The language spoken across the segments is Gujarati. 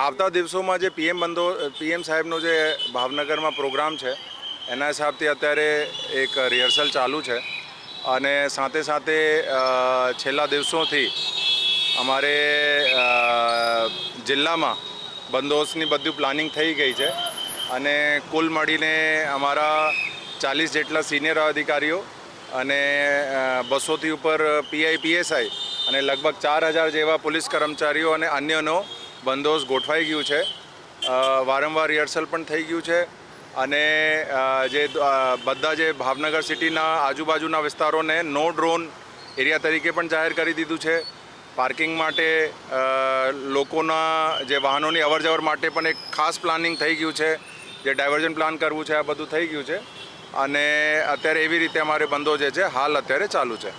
આવતા દિવસોમાં જે પીએમ સાહેબનો જે ભાવનગરમાં પ્રોગ્રામ છે એના હિસાબથી અત્યારે એક રિહર્સલ ચાલુ છે અને સાથે સાથે છેલ્લા દિવસોથી અમારે જિલ્લામાં બંદોબસ્તની બધું પ્લાનિંગ થઈ ગઈ છે અને કુલ મળીને અમારા 40 જેટલા સિનિયર અધિકારીઓ અને 200થી ઉપર પીઆઈ પીએસઆઈ અને લગભગ 4000 જેવા પોલીસ કર્મચારીઓ અને અન્યનો બંદોબસ્ત ગોઠવાઈ ગયું છે. વારંવાર રિહર્સલ પણ થઈ ગયું છે અને જે બધા જે ભાવનગર સિટીના આજુબાજુના વિસ્તારોને નો ડ્રોન એરિયા તરીકે પણ જાહેર કરી દીધું છે. પાર્કિંગ માટે લોકોના જે વાહનોની અવરજવર માટે પણ એક ખાસ પ્લાનિંગ થઈ ગયું છે. જે ડાયવર્ઝન પ્લાન કરવું છે આ બધું થઈ ગયું છે અને અત્યારે એવી રીતે અમારે બંદો જે છે હાલ અત્યારે ચાલુ છે.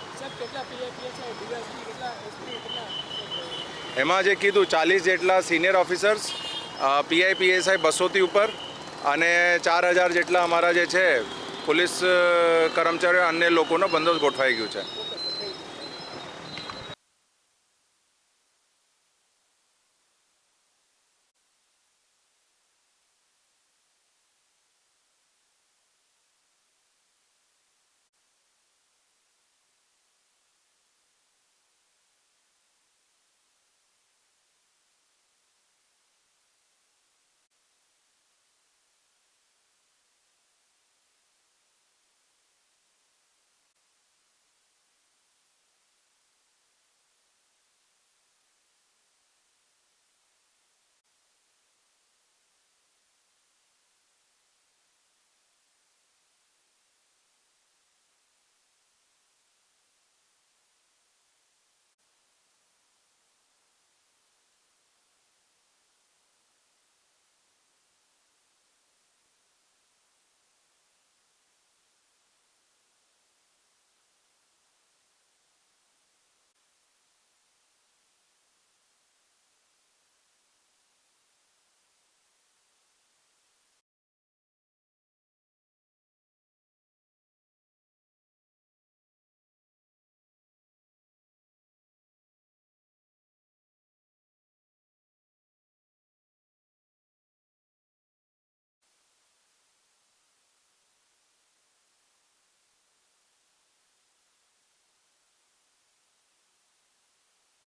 એમાં જે કીધું 40 જેટલા સિનિયર ઓફિસર્સ, પીઆઈ પીએસઆઈ 200થી ઉપર અને 4000 જેટલા અમારા જે છે પોલીસ કર્મચારીઓ અન્ય લોકોનો બંદોબસ્ત ગોઠવાઈ ગયું છે.